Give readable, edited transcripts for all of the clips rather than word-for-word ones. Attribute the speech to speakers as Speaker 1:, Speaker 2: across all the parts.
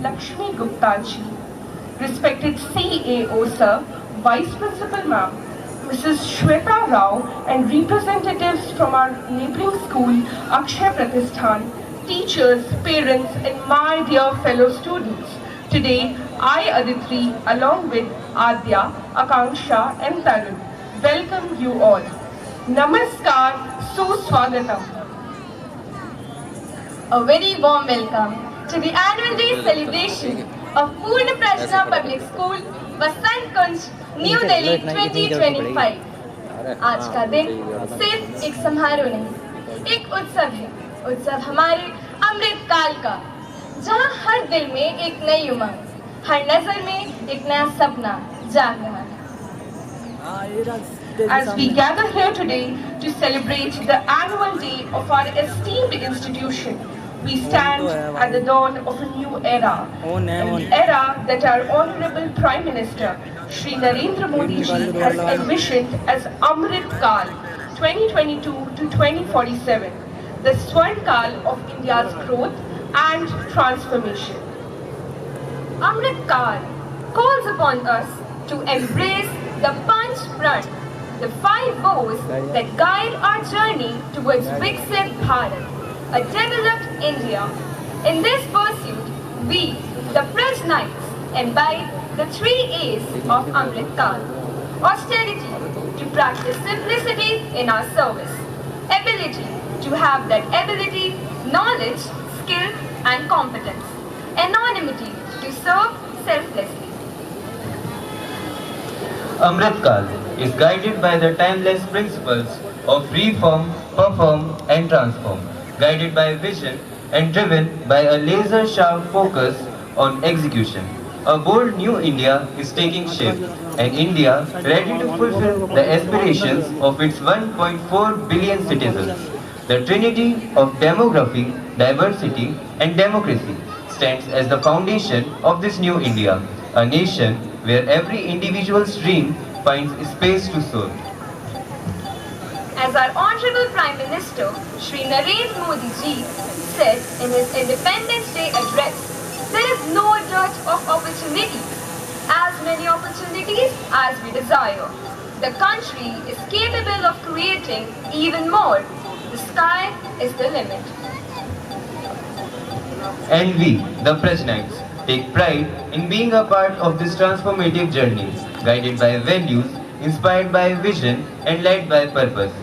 Speaker 1: Lakshmi Gupta ji, respected CAO sir, Vice Principal ma'am, Mrs. Shweta Rao and representatives from our neighbouring school Akshay Pratisthan, teachers, parents and my dear fellow students. Today, I Aditri along with Adya, Akanksha and Tarun welcome you all. Namaskar, Suswagatam.
Speaker 2: A very warm welcome to the annual day celebration of Purna Prashna Public School, Vasant Kunj, New Delhi 2025. आज का दिन सिर्फ एक समारोह नहीं, एक उत्सव है। उत्सव हमारे अमृत काल का, जहाँ हर दिल में एक नई उमंग, हर नजर में एक नया सपना जाग रहा है।
Speaker 1: As we gather here today to celebrate the annual day of our esteemed institution, we stand at the dawn of a new era, an era that our Honorable Prime Minister, Shri Narendra Modi ji, has envisioned as Amrit Kal 2022 to 2047, the Swarn Kal of India's growth and transformation.
Speaker 2: Amrit Kal calls upon us to embrace the Panch Pran, the five woes that guide our journey towards Viksit Bharat, a developed India. In this pursuit, we, the Praj Knights, imbibe the 3 A's of Amrit Kal. Austerity, to practice simplicity in our service. Ability, to have that ability, knowledge, skill and competence. Anonymity, to serve selflessly.
Speaker 3: Amrit Kal is guided by the timeless principles of reform, perform and transform, guided by vision and driven by a laser-sharp focus on execution. A bold new India is taking shape, an India ready to fulfill the aspirations of its 1.4 billion citizens. The trinity of demography, diversity and democracy stands as the foundation of this new India, a nation where every individual's dream finds space to soar.
Speaker 2: As our Honorable Prime Minister, Shri Narendra Modi ji, said in his Independence Day address, there is no dearth of opportunity. As many opportunities as we desire. The country is capable of creating even more. The sky is the limit.
Speaker 3: And we, the Praj Knights, take pride in being a part of this transformative journey, guided by values, inspired by vision and led by purpose.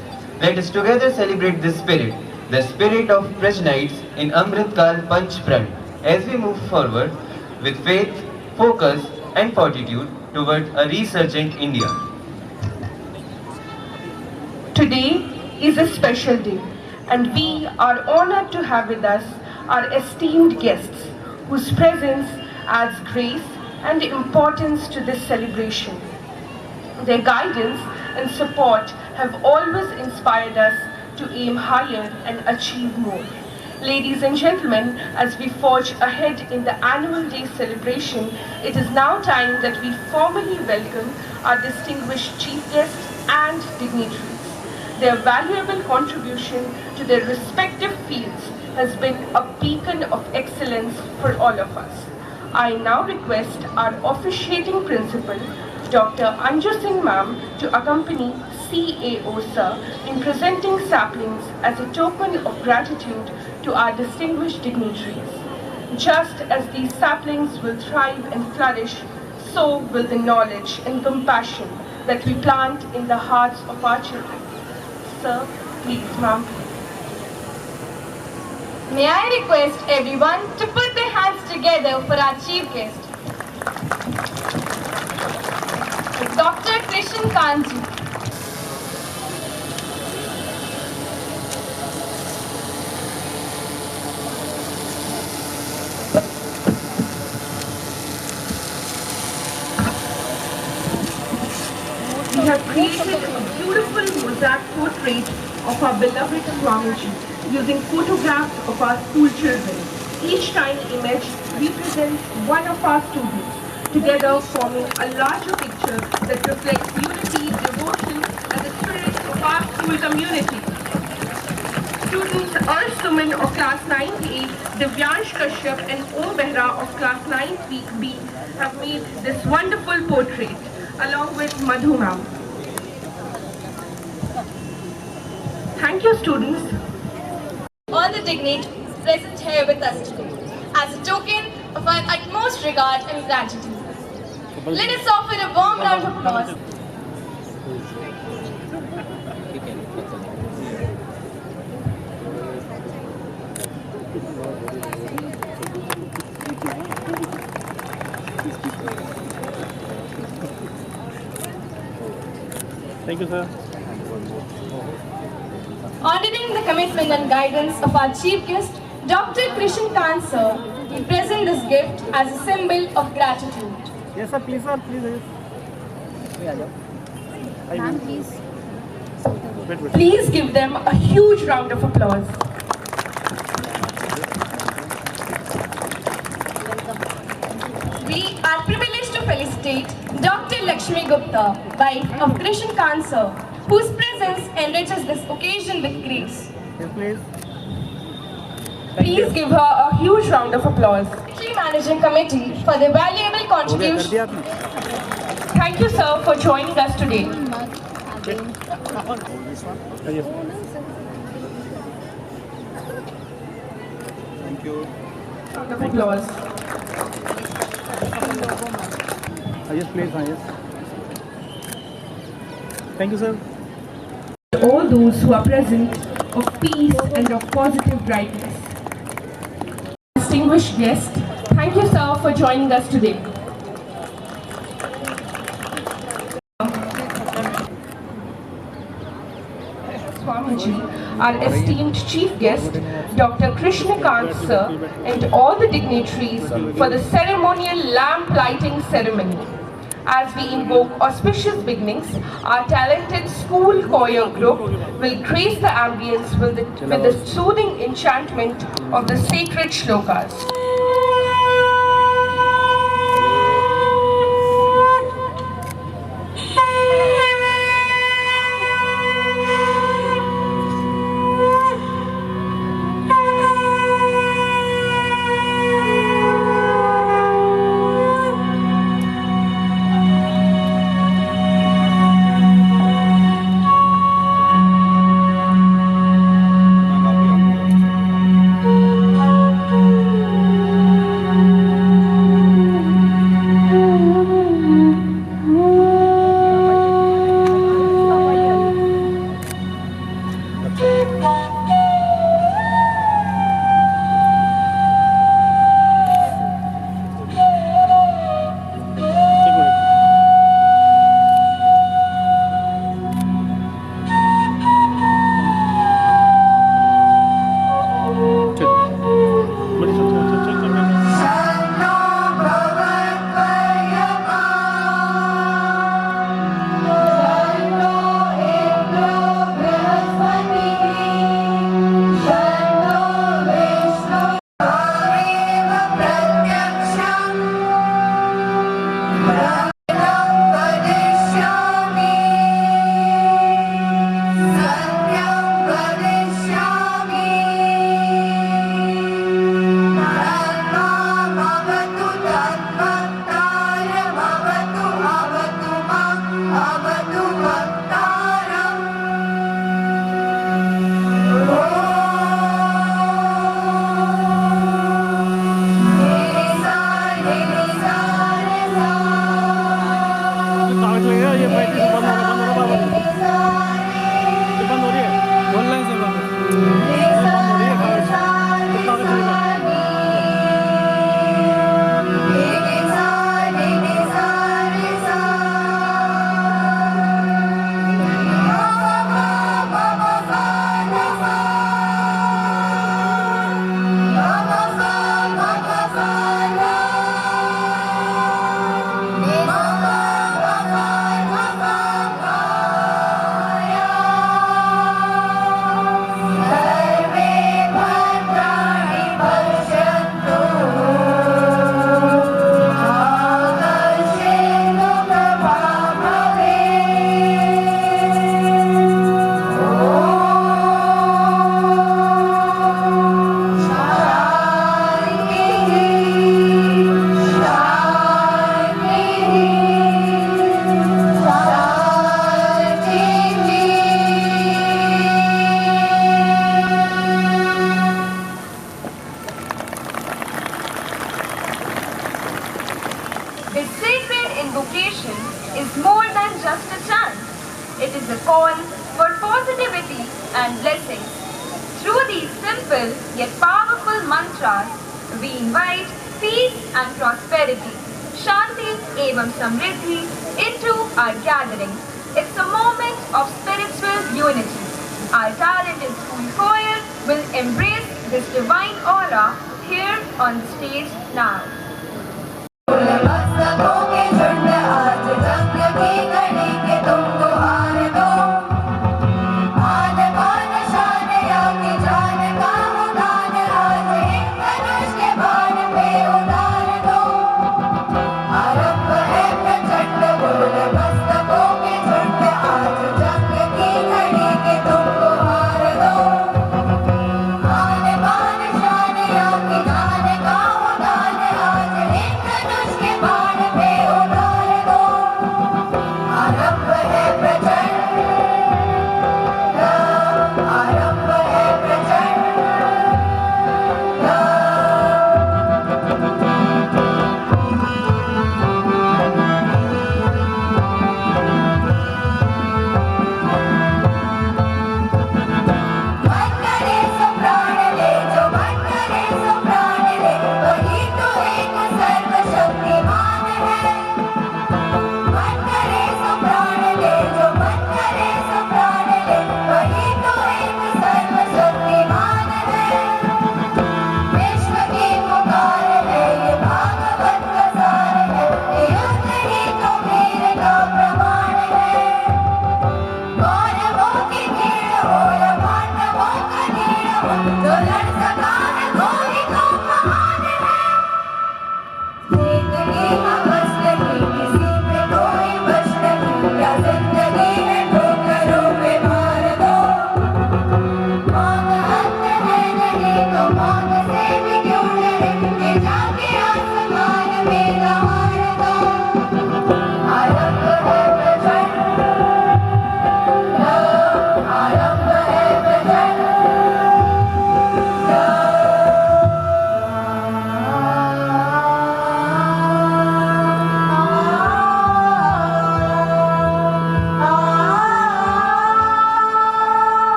Speaker 3: Let us together celebrate this spirit, the spirit of Praj Knights in Amrit Kal Panch Pran, as we move forward with faith, focus and fortitude towards a resurgent India.
Speaker 1: Today is a special day and we are honored to have with us our esteemed guests whose presence adds grace and importance to this celebration. Their guidance and support have always inspired us to aim higher and achieve more. Ladies and gentlemen, as we forge ahead in the annual day celebration, it is now time that we formally welcome our distinguished chief guests and dignitaries. Their valuable contribution to their respective fields has been a beacon of excellence for all of us. I now request our officiating principal, Dr. Anju Singh ma'am, to accompany CAO sir in presenting saplings as a token of gratitude to our distinguished dignitaries. Just as these saplings will thrive and flourish, so will the knowledge and compassion that we plant in the hearts of our children. Sir, please, ma'am.
Speaker 2: May I request everyone to put their hands together for our chief guest, Dr. Krishan Kanji.
Speaker 1: We have created a beautiful mosaic portrait of our beloved Swamiji using photographs of our school children. Each tiny image represents one of our students. together forming a larger picture that reflects unity, devotion, and the spirit of our school community. Students Arsh Suman of class 9A, Divyansh Kashyap and Om Behra of class 9B have made this wonderful portrait along with Madhu ma'am. Thank you, students.
Speaker 2: All the dignitaries present here with us today, as a token of our utmost regard and gratitude. Let us offer a warm round of applause.
Speaker 4: Thank you, sir.
Speaker 2: Honoring the commitment and guidance of our chief guest, Dr. Krishan Kant sir, we present this gift as a symbol of gratitude.
Speaker 4: Yes, sir. Please, sir. Please.
Speaker 5: Ma'am, please.
Speaker 4: Wait.
Speaker 1: Please give them a huge round of applause.
Speaker 2: We are privileged to felicitate Dr. Lakshmi Gupta, wife of Krishan Kant sir, whose presence enriches this occasion with grace.
Speaker 4: Yes, please.
Speaker 1: Please give her a huge round of applause.
Speaker 2: Secretary Managing Committee for their valuable
Speaker 4: हो गया, कर
Speaker 2: contribution.
Speaker 4: दिया आपने?
Speaker 1: Thank you, sir, for joining us today.
Speaker 4: Yes. Thank you.
Speaker 1: Round of applause.
Speaker 4: Yes, please. Yes. Thank you, sir.
Speaker 1: All those who are present of peace and of positive brightness. Distinguished guest, thank you, sir, for joining us today. Swamiji, our esteemed chief guest, Dr. Krishna Kant sir, and all the dignitaries for the ceremonial lamp lighting ceremony. As we invoke auspicious beginnings, our talented school choir group will grace the ambience with the soothing enchantment of the sacred shlokas.
Speaker 2: invocation is more than just a chant. It is a call for positivity and blessings. Through these simple yet powerful mantras, we invite peace and prosperity, Shanti Evam Samriddhi, into our gathering. It's a moment of spiritual unity. Our talented school choir will embrace this divine aura here on the stage now.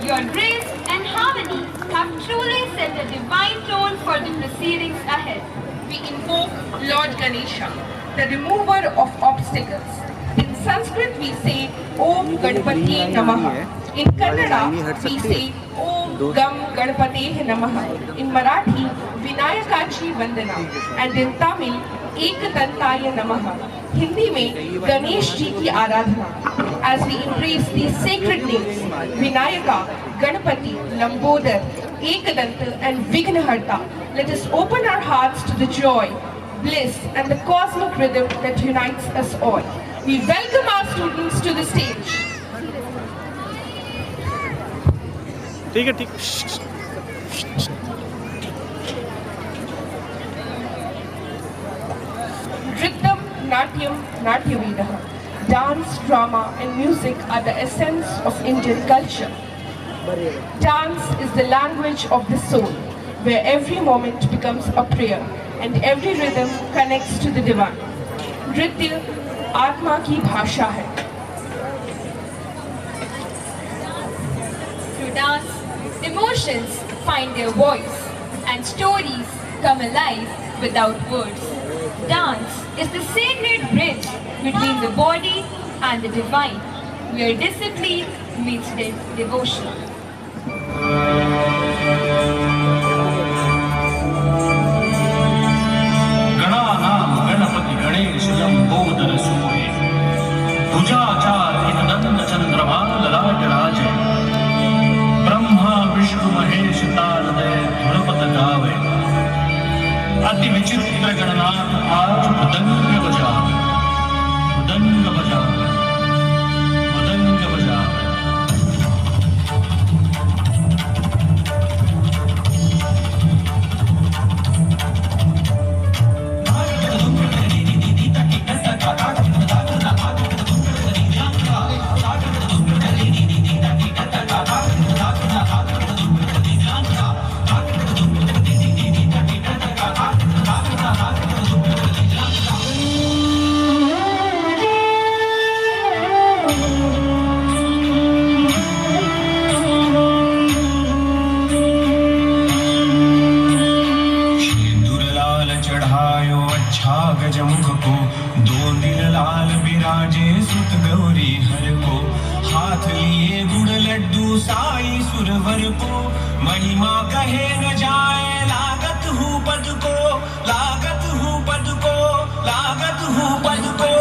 Speaker 2: Your grace and harmony have truly set a divine tone for the proceedings ahead.
Speaker 1: We invoke Lord Ganesha, the remover of obstacles. In Sanskrit we say Om Ganpati Namaha. In Kannada we say Om Gam Ganpate Namaha. In Marathi Vinayakachi Vandana. And in Tamil Ekadantaya Namaha. Hindi में गणेश जी की आराधना. As we embrace these sacred names, Vinayaka, Ganpati, Lambodar, Ekadanta and Vignaharta, let us open our hearts to the joy, bliss and the cosmic rhythm that unites us all. We welcome our students to the stage.
Speaker 4: ठीक है ठीक
Speaker 1: Nrityam, Natyam, Natyavedaha. Dance, drama and music are the essence of Indian culture. Dance is the language of the soul, where every moment becomes a prayer and every rhythm connects to the divine. Nritya आत्मा की भाषा है.
Speaker 2: Through dance, emotions find their voice and stories come alive without words. Dance is the sacred bridge between the body and the divine, where discipline meets devotion.
Speaker 5: गणानां Ganpati Ganesh Lambodar सूर्य भुजाचार एकदंत चंद्रमा ललाट राजे ब्रह्मा विष्णु महेश तारदय धुरपत गावे अति विचित्र गणनाथ आज मृदंग बजावे, मृदंग बजावे, मृदंग बजावे।
Speaker 6: गजमुख को दो दिल लाल बिराजे सुत गौरी हर को, हाथ लिए गुड़ लड्डू साई सुरवर को, महिमा कहे न जाए लागत हूँ पद को, लागत हूँ पद को, लागत हूँ पद को।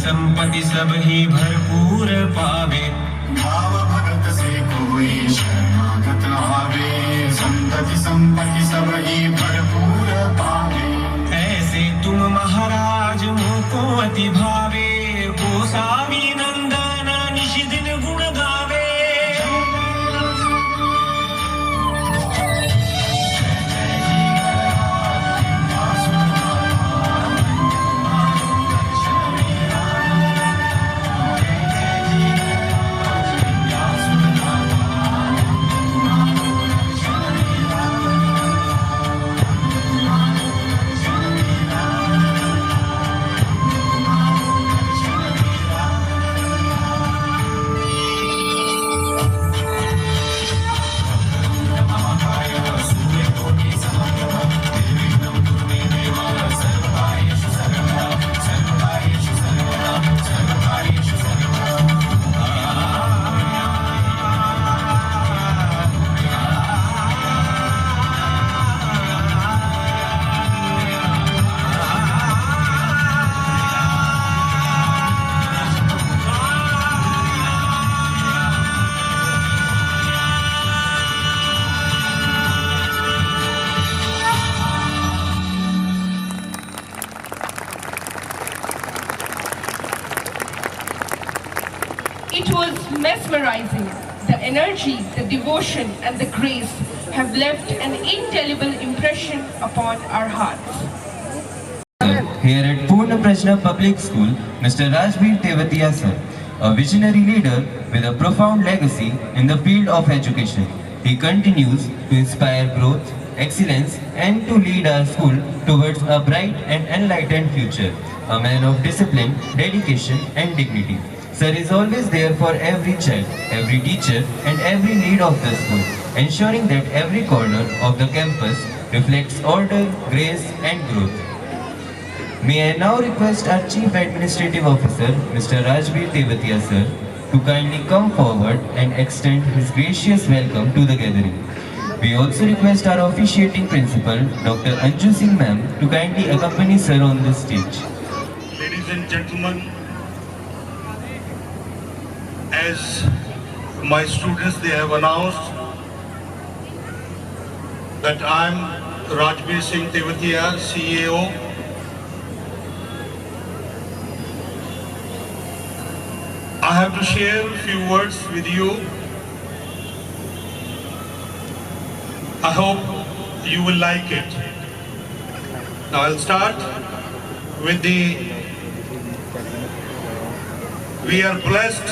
Speaker 6: संपत्ति सब ही भरपूर पावे,
Speaker 7: भाव भगत से कोई शरणागत आवे, संपत्ति सब ही भरपूर पावे।
Speaker 6: ऐसे तुम महाराज मुझको अति भावे, गोसावी नंदन निश दिन गुण गावे।
Speaker 1: It was mesmerizing. The energy, the devotion and the grace have left an indelible impression upon our hearts.
Speaker 3: Here at Purna Prajna Public School, Mr. Rajbir Tewatia sir, a visionary leader with a profound legacy in the field of education. He continues to inspire growth, excellence and to lead our school towards a bright and enlightened future. A man of discipline, dedication and dignity. Sir is always there for every child, every teacher and every need of the school, ensuring that every corner of the campus reflects order, grace and growth. May I now request our Chief Administrative Officer, Mr. Rajbir Tewatia sir, to kindly come forward and extend his gracious welcome to the gathering. We also request our officiating principal, Dr. Anju Singh ma'am, to kindly accompany sir on the stage.
Speaker 5: Ladies and gentlemen, as my students, they have announced that I am Rajbir Singh Tewatia, CEO. I have to share a few words with you. I hope you will like it. Now I'll start with the We are blessed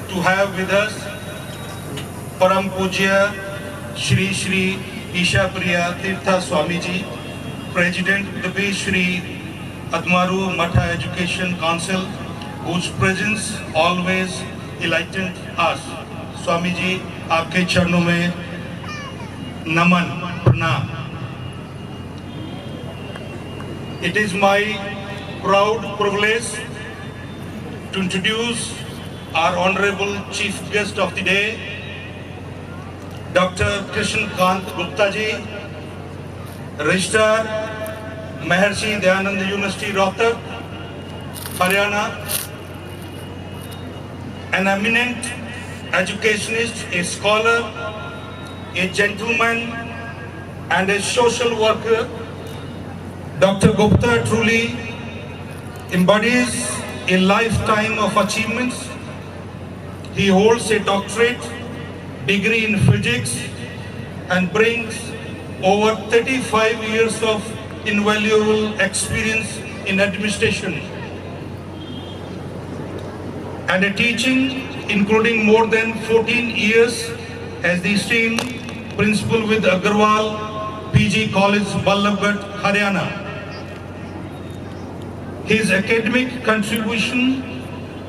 Speaker 5: to have with us Param Pujya Shri Shri Isha Priya Tirtha Swamiji, President Dabe Shri Admaru Matha Education Council, whose presence always enlightened us. Swamiji, आपके चरणों में नमन प्रणाम. It is my proud privilege to introduce our honorable chief guest of the day, Dr. Krishan Kant Gupta ji, Registrar, Maharshi Dayanand University, Rohtak, Haryana, an eminent educationist, a scholar, a gentleman, and a social worker. Dr. Gupta truly embodies a lifetime of achievements. He holds a doctorate degree in physics and brings over 35 years of invaluable experience in administration and a teaching, including more than 14 years as the esteemed principal with Agarwal PG College, Ballabgarh, Haryana. His academic contributions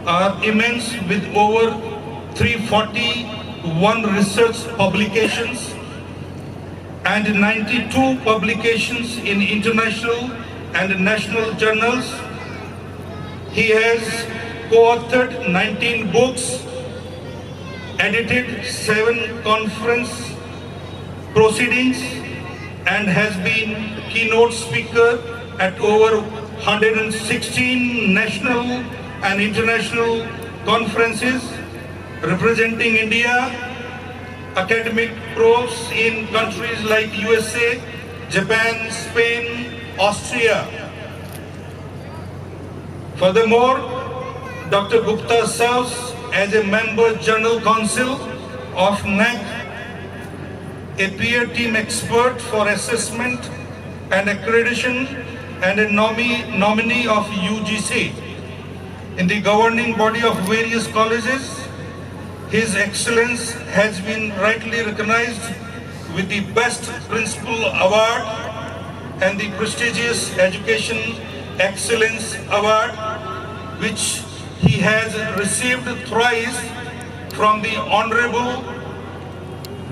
Speaker 5: are immense, with over 341 research publications and 92 publications in international and national journals. He has co-authored 19 books, edited 7 conference proceedings, and has been keynote speaker at over 116 national and international conferences representing India, academic prose in countries like USA, Japan, Spain, Austria. Furthermore, Dr. Gupta serves as a member General Council of NAC, a peer team expert for assessment and accreditation, and a nominee of UGC. In the governing body of various colleges, His Excellence has been rightly recognized with the Best Principal Award and the prestigious Education Excellence Award, which he has received thrice from the Honorable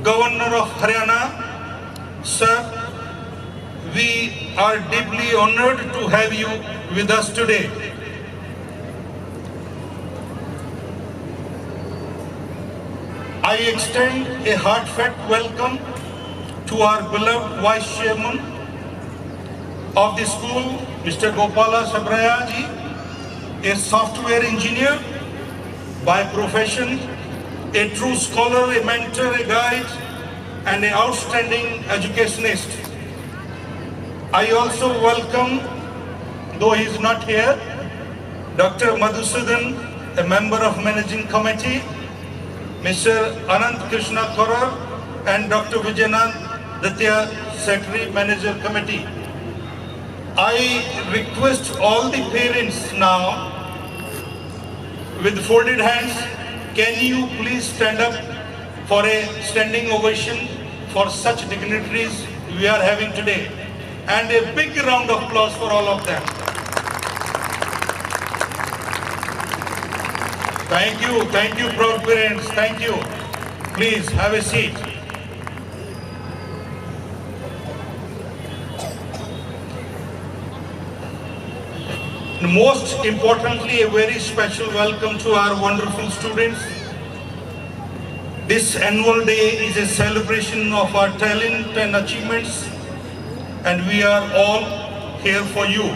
Speaker 5: Governor of Haryana. Sir, we are deeply honored to have you with us today. I extend a heartfelt welcome to our beloved Vice Chairman of the school, Mr. Gopala Sabraya ji, a software engineer by profession, a true scholar, a mentor, a guide, and an outstanding educationist. I also welcome, though he is not here, Dr. Madhusudan, a member of Managing Committee, Mr. Anant Krishna Korar, and Dr. Vijayanand Datya, Secretary, Manager Committee. I request all the parents now, with folded hands, can you please stand up for a standing ovation for such dignitaries we are having today? And a big round of applause for all of them. Thank you, proud parents, thank you. Please have a seat. And most importantly, a very special welcome to our wonderful students. This annual day is a celebration of our talent and achievements, and we are all here for you.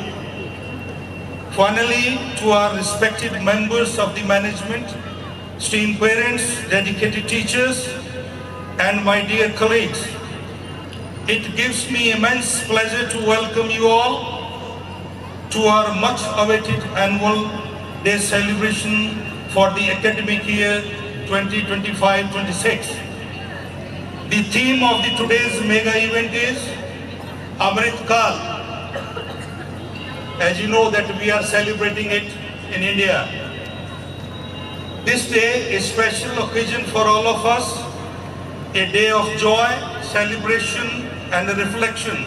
Speaker 5: Finally, to our respected members of the management, esteemed parents, dedicated teachers, and my dear colleagues, it gives me immense pleasure to welcome you all to our much awaited annual day celebration for the academic year 2025-26. The theme of today's mega event is Amrit Kal. As you know that we are celebrating it in India. This day is a special occasion for all of us, a day of joy, celebration and reflection.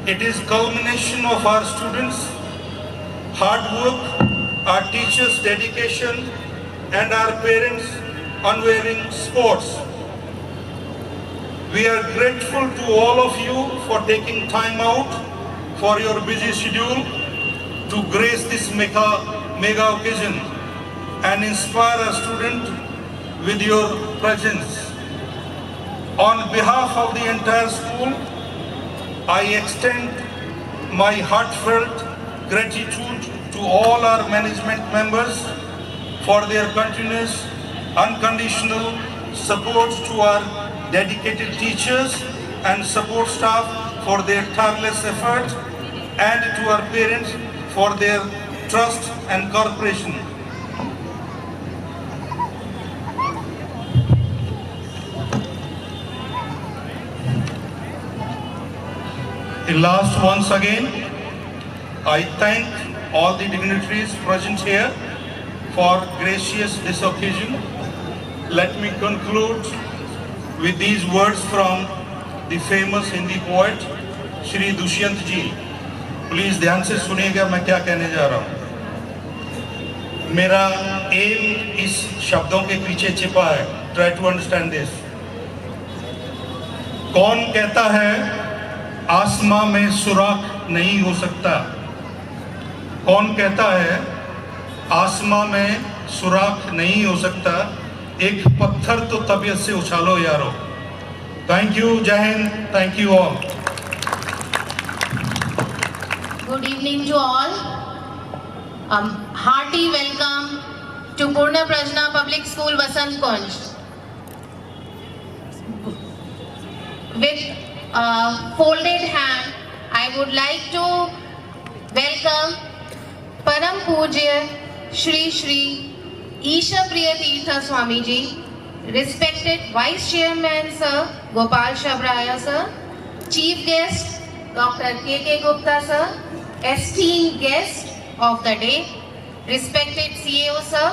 Speaker 5: It is culmination of our students' hard work, our teachers' dedication and our parents' unwavering support. We are grateful to all of you for taking time out for your busy schedule to grace this mega occasion and inspire our students with your presence. On behalf of the entire school, I extend my heartfelt gratitude to all our management members for their continuous, unconditional support, to our dedicated teachers and support staff for their tireless effort, and to our parents for their trust and cooperation. Last, once again, I thank all the dignitaries present here for gracious this occasion. Let me conclude with these words from the famous Hindi poet Shri Dushyant ji. Please ध्यान से सुनिएगा मैं क्या कहने जा रहा हूँ. मेरा एम इस शब्दों के पीछे छिपा है. Try to understand this. कौन कहता है आसमां में सुराख नहीं हो सकता? कौन कहता है आसमां में सुराख नहीं हो सकता? एक पत्थर तो तबीयत से उछालो यारो. Thank you. Jai Hind. Thank you all.
Speaker 8: Good evening to all. Hearty welcome to Purna Prajna Public School, Vasant Kunj. With folded hand, I would like to welcome Param Pujya Shri Shri Isha Priya Tirtha Swami Ji, respected Vice Chairman Sir Gopal Shabraya Sir, Chief Guest Dr. K.K. Gupta Sir, esteemed guest of the day, respected CEO Sir,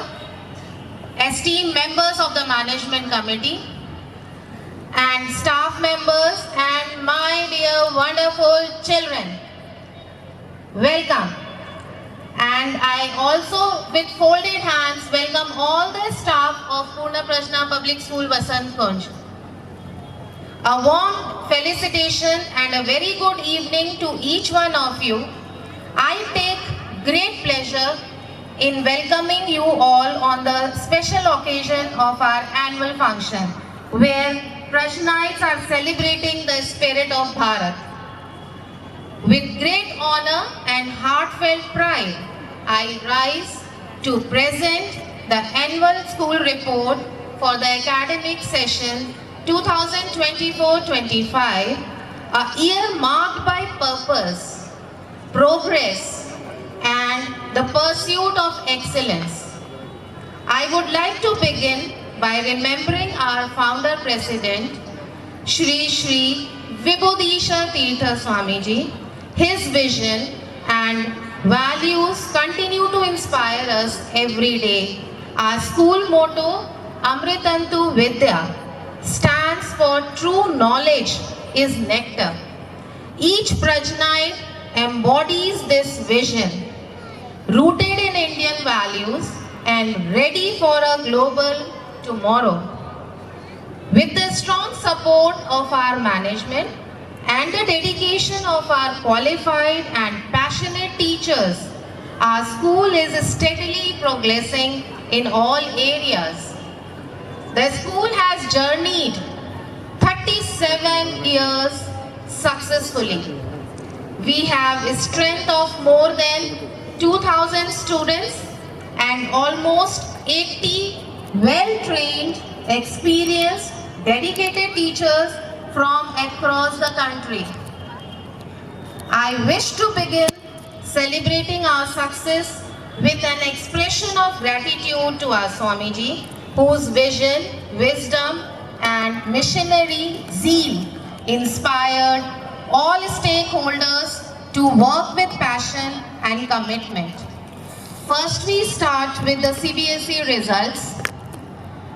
Speaker 8: esteemed members of the Management Committee, and staff members, and my dear wonderful children, welcome. And I also, with folded hands, welcome all the staff of Purna Prajna Public School, Vasant Kunj. A warm felicitation and a very good evening to each one of you. I take great pleasure in welcoming you all on the special occasion of our annual function, where Prajnites are celebrating the spirit of Bharat. With great honor and heartfelt pride, I rise to present the annual school report for the academic session 2024-25, a year marked by purpose, progress, and the pursuit of excellence. I would like to begin by remembering our founder president, Shri Shri Vibhudisha Tirtha Swami Ji. His vision and values continue to inspire us every day. Our school motto, Amritantu Vidya, stands for true knowledge is nectar. Each Prajnite embodies this vision, rooted in Indian values and ready for a global tomorrow. With the strong support of our management and the dedication of our qualified and passionate teachers, our school is steadily progressing in all areas. The school has journeyed 37 years successfully. We have a strength of more than 2,000 students and almost 80 well-trained, experienced, dedicated teachers from across the country. I wish to begin celebrating our success with an expression of gratitude to our Swamiji, whose vision, wisdom, and missionary zeal inspired all stakeholders to work with passion and commitment. First we start with the CBSE results.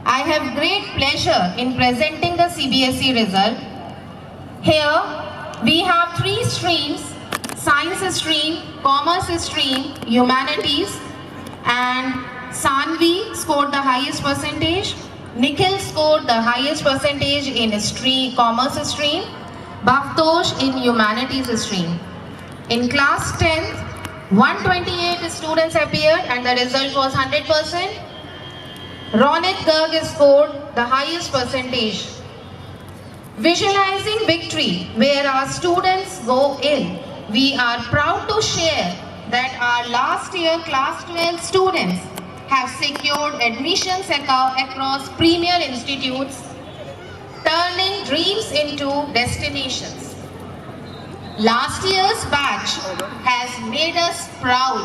Speaker 8: I have great pleasure in presenting the CBSE result. Here we have 3 streams: science stream, commerce stream, humanities, and Sanvi scored the highest percentage. Nikhil scored the highest percentage in commerce stream. Bhavtosh in humanities stream. In class 10th, 128 students appeared and the result was 100%. Ronit Garg scored the highest percentage. Visualizing victory where our students go in, we are proud to share that our last year class 12 students have secured admissions across premier institutes, turning dreams into destinations. Last year's batch has made us proud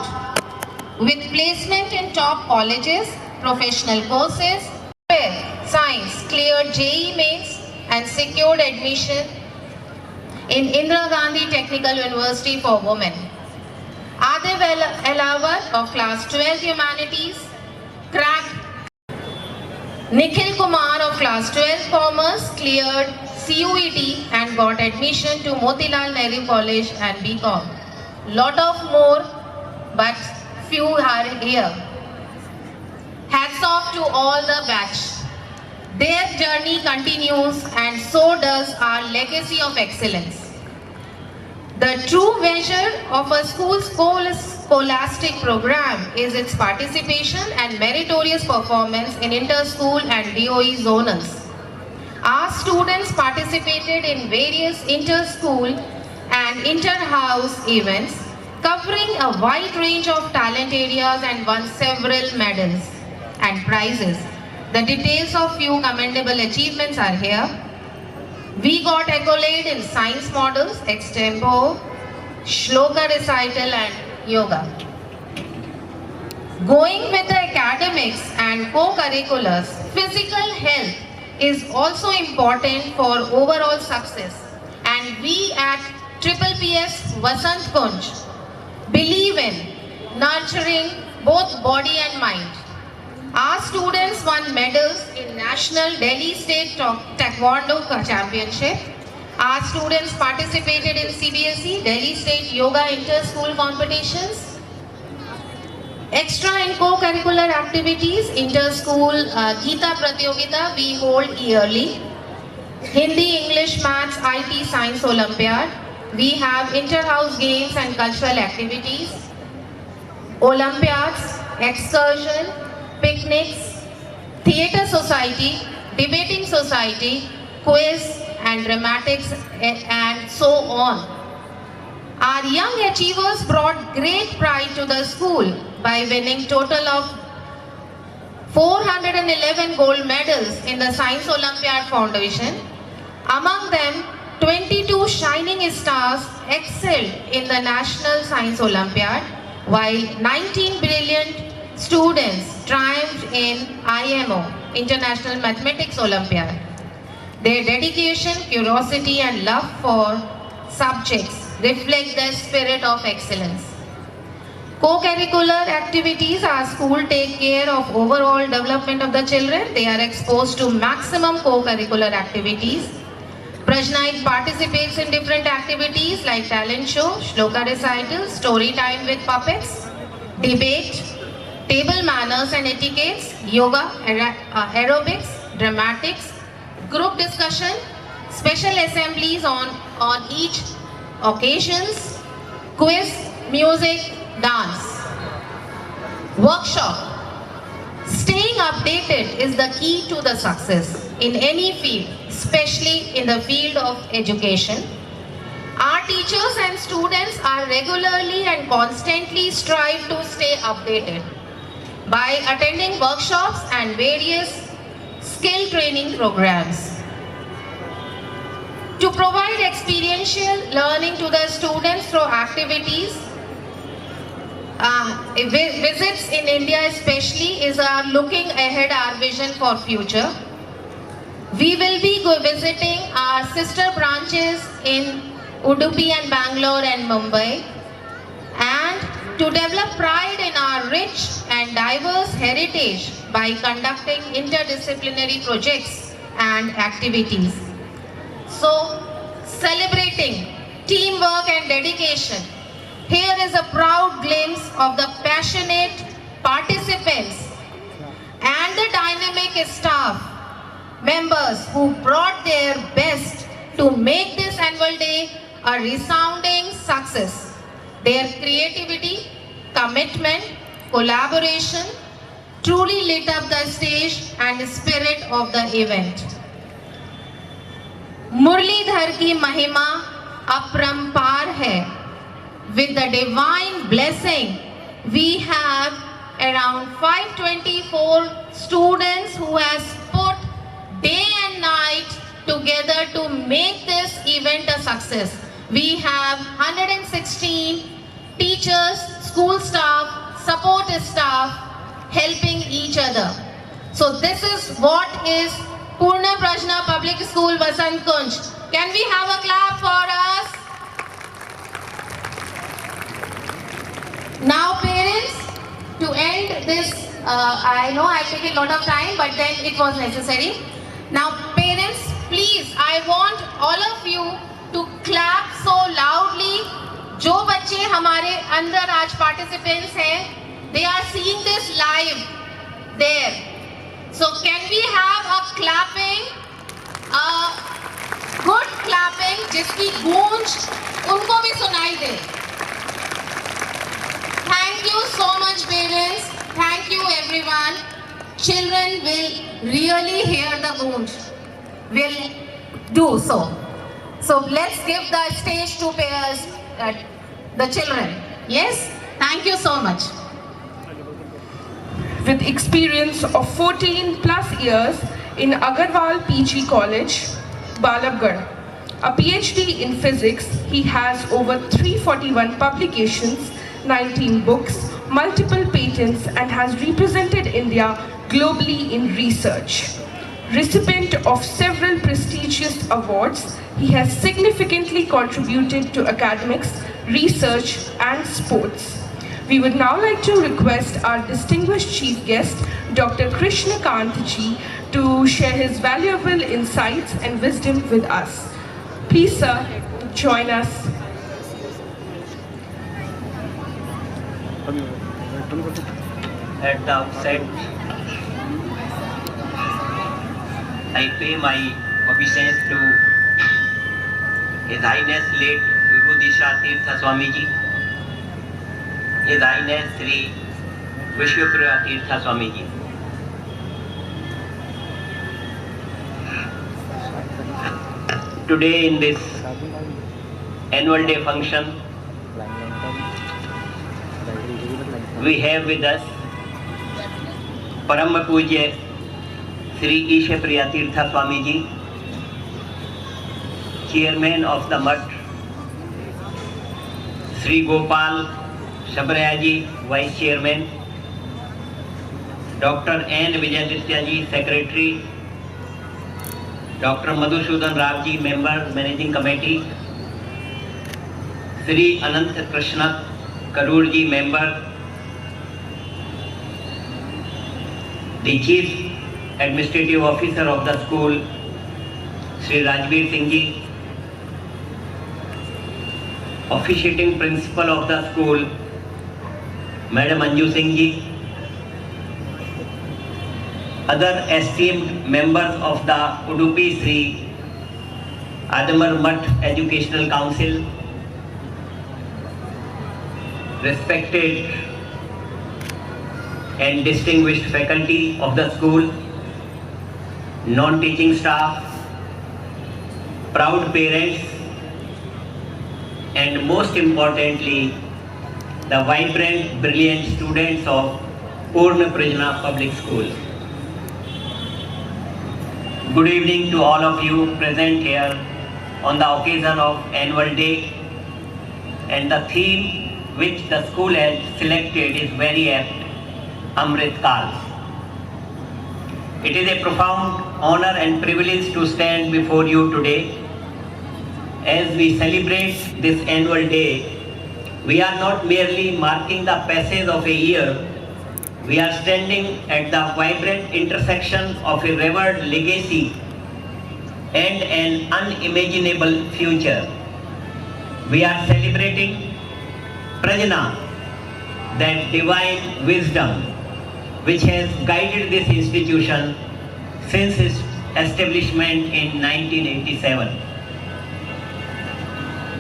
Speaker 8: with placement in top colleges, professional courses. Science cleared JEE Mains and secured admission in Indira Gandhi Technical University for Women. Adev Elawar of class 12 Humanities cracked. Nikhil Kumar of class 12 Commerce cleared CUET and got admission to Motilal Nehru College and BCom. Lot of more, but few are here. Hats off to all the batch. Their journey continues and so does our legacy of excellence. The true measure of a school's scholastic program is its participation and meritorious performance in inter-school and DOE zonals. Our students participated in various inter-school and inter-house events covering a wide range of talent areas and won several medals and prizes. The details of few commendable achievements are here. We got accolade in science models, extempo, shloka recital and yoga. Going with the academics and co-curriculars, physical health is also important for overall success, and we at PPPS Vasant Kunj believe in nurturing both body and mind. Our students won medals in National Delhi State Taekwondo Championship. Our students participated in CBSE Delhi State Yoga Inter-School Competitions. Extra and co-curricular activities, inter-school Gita Pratyogita we hold yearly. Hindi, English, Maths, IT, Science Olympiad. We have inter-house games and cultural activities. Olympiads, excursion, picnics, theatre society, debating society, quiz and dramatics and so on. Our young achievers brought great pride to the school by winning total of 411 gold medals in the Science Olympiad Foundation. Among them, 22 shining stars excelled in the National Science Olympiad, while 19 brilliant students triumphed in IMO, International Mathematics Olympiad. Their dedication, curiosity and love for subjects reflect the spirit of excellence. Co-curricular activities, our school take care of overall development of the children. They are exposed to maximum co-curricular activities. Prajnaik participates in different activities like talent show, shloka recital, story time with puppets, debate, table manners and etiquettes, yoga, aerobics, dramatics, group discussion, special assemblies on each occasions, quiz, music, dance. Workshop. Staying updated is the key to the success in any field, especially in the field of education. Our teachers and students are regularly and constantly strive to stay updated by attending workshops and various skill training programs. To provide experiential learning to the students through activities, visits in India especially is our looking ahead, our vision for future. We will be visiting our sister branches in Udupi and Bangalore and Mumbai, and to develop pride in our rich and diverse heritage by conducting interdisciplinary projects and activities. So, celebrating teamwork and dedication, here is a proud glimpse of the passionate participants and the dynamic staff members who brought their best to make this annual day a resounding success. Their creativity, commitment, collaboration truly lit up the stage and spirit of the event. Murlidhar की महिमा अपरंपार है. With the divine blessing, we have around 524 students who has put day and night together to make this event a success. We have 116 teachers, school staff, support staff helping each other. So this is what is Purna Prajna Public School Vasant Kunj. Can we have a clap for us? Now parents, to end this, I know I took a lot of time, but then it was necessary. Now parents, please, I want all of you to clap so loudly. जो बच्चे हमारे अंदर आज participants हैं, they are seeing this live there. So can we have a clapping, a good clapping, जिसकी गूंज उनको भी सुनाई दे. Thank you so much parents. Thank you everyone. Children will really hear the gong. Will do so. So let's give the stage to the children. Yes? Thank you so much.
Speaker 1: With experience of 14 plus years in Agarwal PG College, Balabgarh, a PhD in physics, he has over 341 publications, 19 books, multiple patents, and has represented India globally in research. Recipient of several prestigious awards, he has significantly contributed to academics, research, and sports. We would now like to request our distinguished chief guest, Dr. Krishna Kant ji, to share his valuable insights and wisdom with us. Please, sir, join us.
Speaker 9: At the outset, I pay my obeisance to His Highness late Vibhudisha Tirtha Swami ji, His Highness Sri Vishwapriya Tirtha Swami ji. Today in this annual day function, we have with us Param Pujya Sri Ishwapriya Tirtha Swami ji, Chairman of the Mutt, Sri Gopal Shabraya ji, Vice Chairman, Dr. N. Vijayaditya ji, Secretary, Dr. Madhusudan Rao ji, Member, Managing Committee, Sri Anant Krishna Karur ji, Member, the Chief Administrative Officer of the school, Sri Rajveer Singh ji, Officiating Principal of the school, Madam Anju Singh ji, other esteemed members of the Udupi Sri Adamar Mutt Educational Council, respected and distinguished faculty of the school, non-teaching staff, proud parents, and most importantly, the vibrant, brilliant students of Purna Prajna Public School. Good evening to all of you present here on the occasion of annual day, and the theme which the school has selected is very apt, Amrit Kal. It is a profound honor and privilege to stand before you today as we celebrate this annual day we are not merely marking the passage of a year, we are standing at the vibrant intersection of a revered legacy and an unimaginable future. We are celebrating Prajna, that divine wisdom which has guided this institution since its establishment in 1987.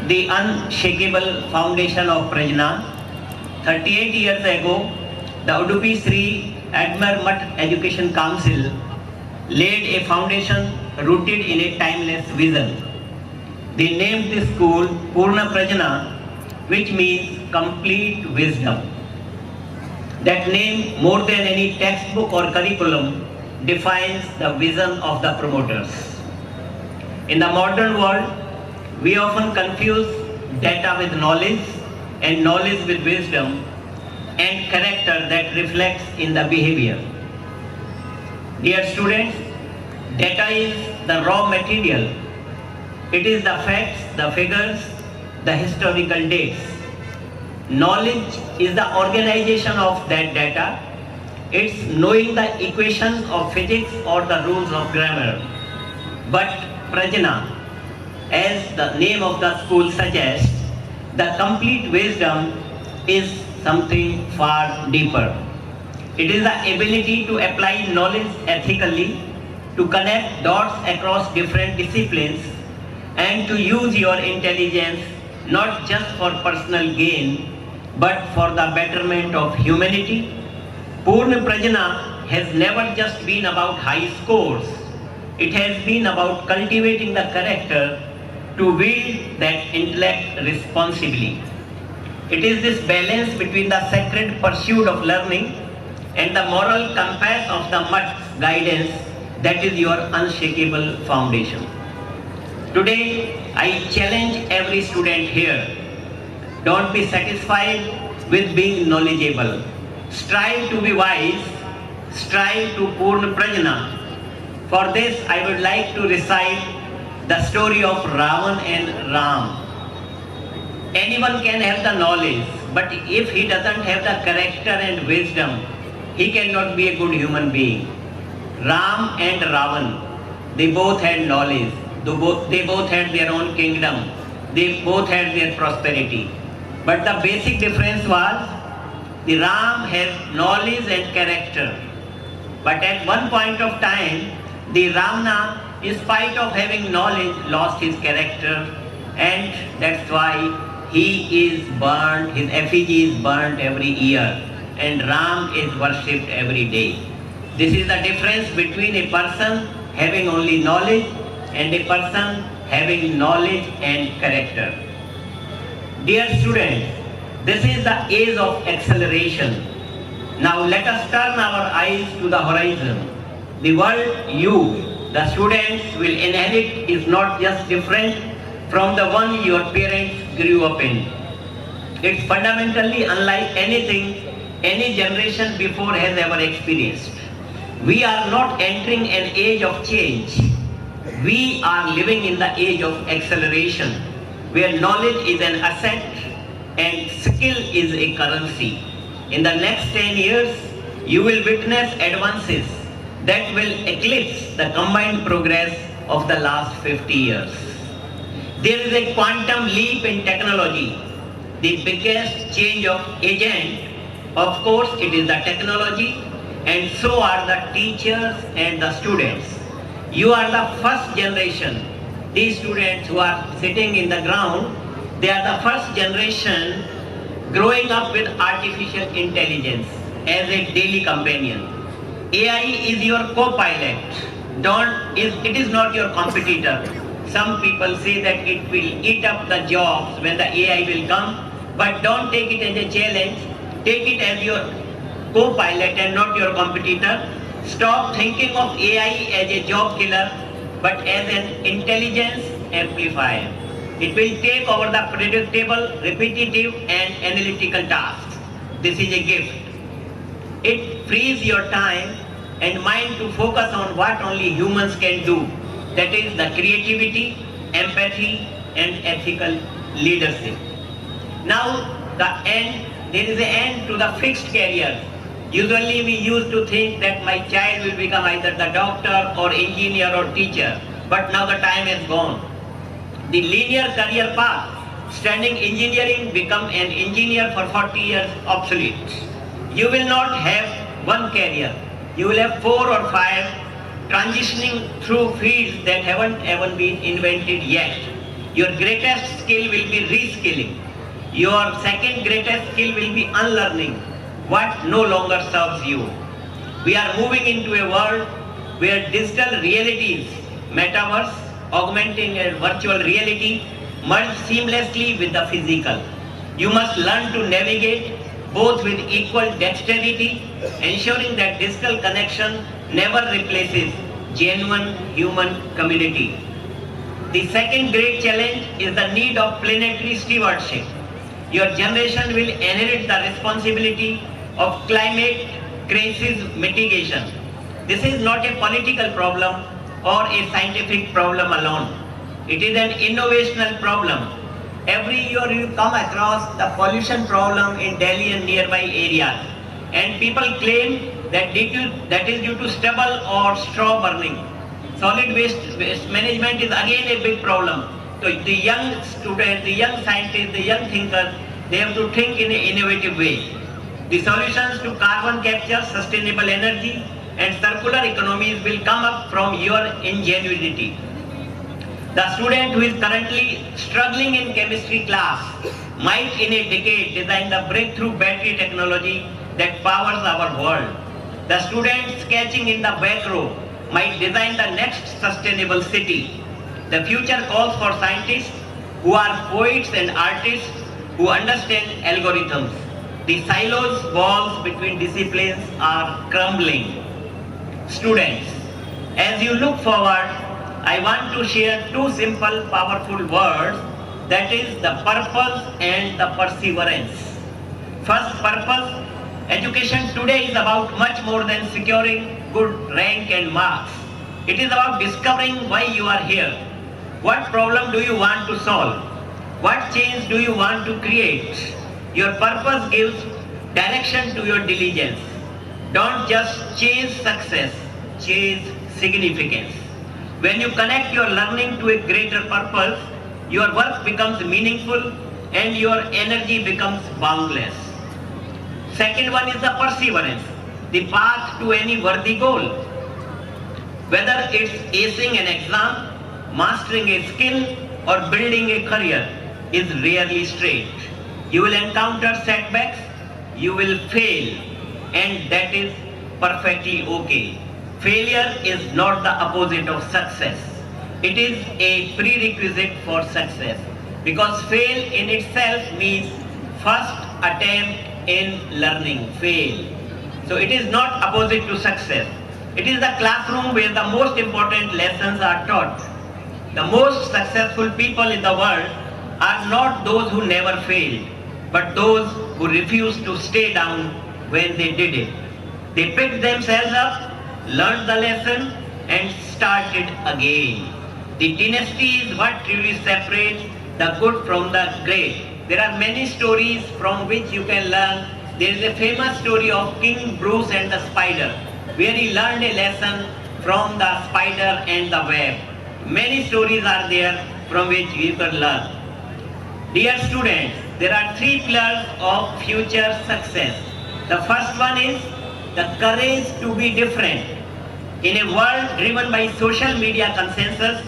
Speaker 9: The unshakable foundation of Prajna. 38 years ago, the Udupi Sri Admir Mutt Education Council laid a foundation rooted in a timeless vision. They named the school Purna Prajna, which means complete wisdom. That name, more than any textbook or curriculum, defines the vision of the promoters. In the modern world, we often confuse data with knowledge and knowledge with wisdom and character that reflects in the behavior. Dear students, data is the raw material. It is the facts, the figures, the historical dates. Knowledge is the organization of that data. It's knowing the equations of physics or the rules of grammar. But Prajna, as the name of the school suggests, the complete wisdom is something far deeper. It is the ability to apply knowledge ethically, to connect dots across different disciplines, and to use your intelligence not just for personal gain, but for the betterment of humanity. Purna Prajna has never just been about high scores. It has been about cultivating the character to wield that intellect responsibly. It is this balance between the sacred pursuit of learning and the moral compass of the Mutt's guidance that is your unshakable foundation. Today, I challenge every student here. Don't be satisfied with being knowledgeable. Strive to be wise. Strive to Purna Prajna. For this, I would like to recite the story of Ravan and Ram. Anyone can have the knowledge, but if he doesn't have the character and wisdom, he cannot be a good human being. Ram and Ravan, they both had knowledge. They both had their own kingdom. They both had their prosperity. But the basic difference was, the Ram has knowledge and character. But at one point of time, the Ravana, in spite of having knowledge, lost his character, and that's why he is burned, his effigy is burned every year, and Ram is worshipped every day. This is the difference between a person having only knowledge and a person having knowledge and character. Dear students, this is the age of acceleration. Now let us turn our eyes to the horizon. The world you, the students, will inherit is not just different from the one your parents grew up in. It's fundamentally unlike anything any generation before has ever experienced. We are not entering an age of change. We are living in the age of acceleration, where knowledge is an asset and skill is a currency. In the next 10 years, you will witness advances that will eclipse the combined progress of the last 50 years. There is a quantum leap in technology, the biggest change of agent. Of course, it is the technology, and so are the teachers and the students. You are the first generation. These students who are sitting in the ground, they are the first generation growing up with artificial intelligence as a daily companion. AI is your co-pilot. It is not your competitor. Some people say that it will eat up the jobs when the AI will come, but don't take it as a challenge. Take it as your co-pilot and not your competitor. Stop thinking of AI as a job killer, but as an intelligence amplifier. It will take over the predictable, repetitive and analytical tasks. This is a gift. It frees your time and mind to focus on what only humans can do. That is the creativity, empathy and ethical leadership. Now, there is an end to the fixed career. Usually we used to think that my child will become either the doctor or engineer or teacher, but now the time has gone. The linear career path, studying engineering, become an engineer for 40 years, obsolete. You will not have one career. You will have 4 or 5 transitioning through fields that haven't even been invented yet. Your greatest skill will be reskilling. Your second greatest skill will be unlearning what no longer serves you. We are moving into a world where digital realities, metaverse, augmenting and virtual reality merge seamlessly with the physical. You must learn to navigate both with equal dexterity, ensuring that digital connection never replaces genuine human community. The second great challenge is the need of planetary stewardship. Your generation will inherit the responsibility of climate crisis mitigation. This is not a political problem or a scientific problem alone. It is an innovational problem. Every year you come across the pollution problem in Delhi and nearby areas, and people claim that is due to stubble or straw burning. Solid waste management is again a big problem. So the young students, the young scientists, the young thinkers, they have to think in an innovative way. The solutions to carbon capture, sustainable energy and circular economies will come up from your ingenuity. The student who is currently struggling in chemistry class might in a decade design the breakthrough battery technology that powers our world. The student sketching in the back row might design the next sustainable city. The future calls for scientists who are poets and artists who understand algorithms. The silos walls between disciplines are crumbling. Students, as you look forward, I want to share 2 simple, powerful words, that is the purpose and the perseverance. First, purpose. Education today is about much more than securing good rank and marks. It is about discovering why you are here. What problem do you want to solve? What change do you want to create? Your purpose gives direction to your diligence. Don't just chase success, chase significance. When you connect your learning to a greater purpose, your work becomes meaningful and your energy becomes boundless. Second one is the perseverance, the path to any worthy goal. Whether it's acing an exam, mastering a skill, or building a career is rarely straight. You will encounter setbacks, you will fail, and that is perfectly okay. Failure is not the opposite of success. It is a prerequisite for success, because fail in itself means first attempt in learning, fail. So it is not opposite to success. It is the classroom where the most important lessons are taught. The most successful people in the world are not those who never failed, but those who refused to stay down when they did it. They picked themselves up, learned the lesson, and started again. The tenacity is what truly separates the good from the great. There are many stories from which you can learn. There is a famous story of King Bruce and the spider, where he learned a lesson from the spider and the web. Many stories are there from which you can learn. Dear students, there are 3 pillars of future success. The first one is the courage to be different. In a world driven by social media consensus,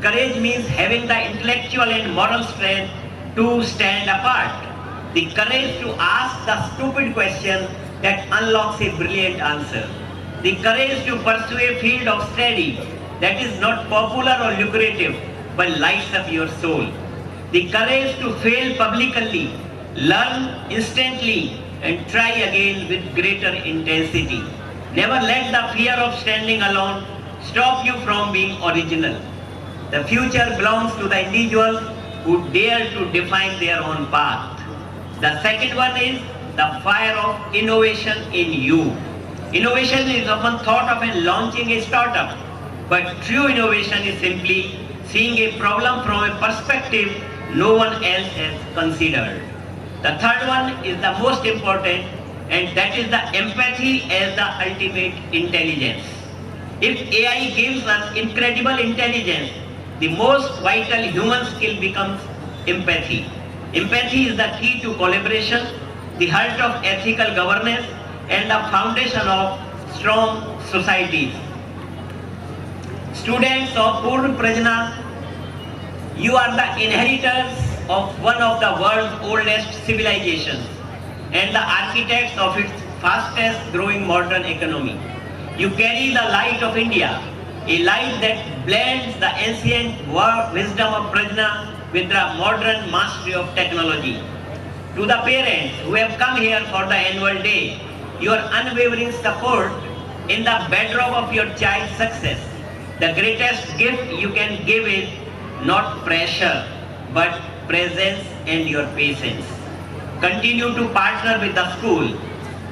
Speaker 9: courage means having the intellectual and moral strength to stand apart. The courage to ask the stupid question that unlocks a brilliant answer. The courage to pursue a field of study that is not popular or lucrative, but lights up your soul. The courage to fail publicly, learn instantly, and try again with greater intensity. Never let the fear of standing alone stop you from being original. The future belongs to the individuals who dare to define their own path. The second one is the fire of innovation in you. Innovation is often thought of in launching a startup, but true innovation is simply seeing a problem from a perspective no one else has considered. The third one is the most important, and that is the empathy as the ultimate intelligence. If AI gives us incredible intelligence, the most vital human skill becomes empathy. Empathy is the key to collaboration, the heart of ethical governance, and the foundation of strong societies. Students of Purna Prajna, you are the inheritors of one of the world's oldest civilizations and the architects of its fastest growing modern economy. You carry the light of India, a light that blends the ancient wisdom of Prajna with the modern mastery of technology. To the parents who have come here for the annual day, your unwavering support in the bedrock of your child's success. The greatest gift you can give is not pressure, but presence and your patience. Continue to partner with the school,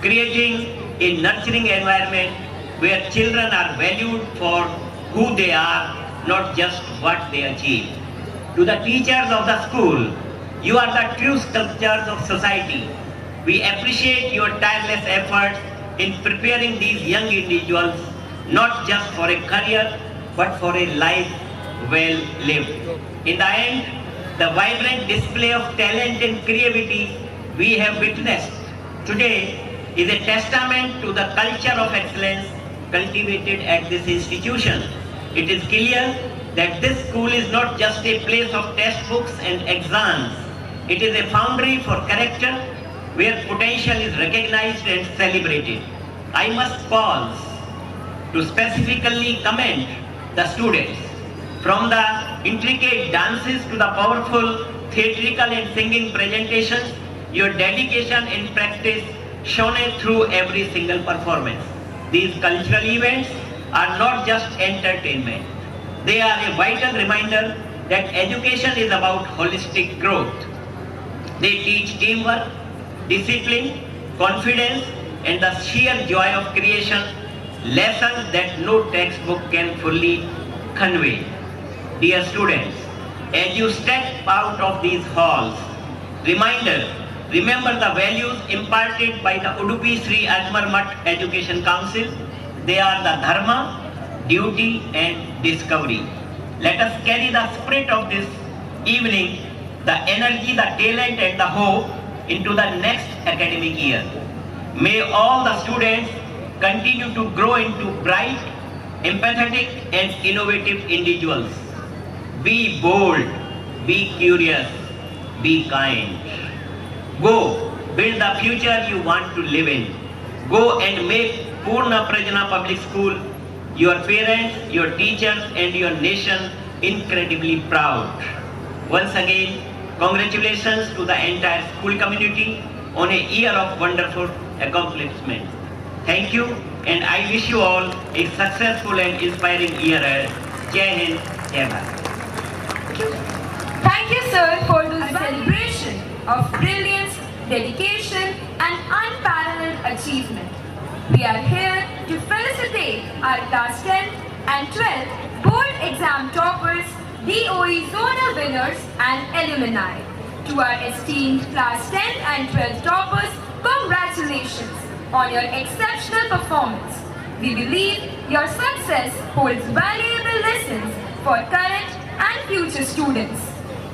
Speaker 9: creating a nurturing environment where children are valued for who they are, not just what they achieve. To the teachers of the school, you are the true sculptors of society. We appreciate your tireless efforts in preparing these young individuals, not just for a career, but for a life well lived. In the end, the vibrant display of talent and creativity we have witnessed today is a testament to the culture of excellence cultivated at this institution. It is clear that this school is not just a place of textbooks and exams. It is a foundry for character where potential is recognized and celebrated. I must pause to specifically commend the students. From the intricate dances to the powerful theatrical and singing presentations, your dedication and practice shone through every single performance. These cultural events are not just entertainment. They are a vital reminder that education is about holistic growth. They teach teamwork, discipline, confidence, and the sheer joy of creation, lessons that no textbook can fully convey. Dear students, as you step out of these halls, remember the values imparted by the Udupi Sri Ajmer Mutt Education Council. They are the dharma, duty, and discovery. Let us carry the spirit of this evening, the energy, the talent, and the hope into the next academic year. May all the students continue to grow into bright, empathetic, and innovative individuals. Be bold, be curious, be kind. Go, build the future you want to live in. Go and make Purna Prajna Public School, your parents, your teachers, and your nation incredibly proud. Once again, congratulations to the entire school community on a year of wonderful accomplishments. Thank you, and I wish you all a successful and inspiring year ahead. Jai Hind, Jai Bharat.
Speaker 2: Thank you, sir, for this celebration of brilliance, dedication, and unparalleled achievement. We are here to felicitate our class 10 and 12 board exam toppers, DOE zonal winners, and alumni. To our esteemed class 10 and 12 toppers, congratulations on your exceptional performance. We believe your success holds valuable lessons for current and future students.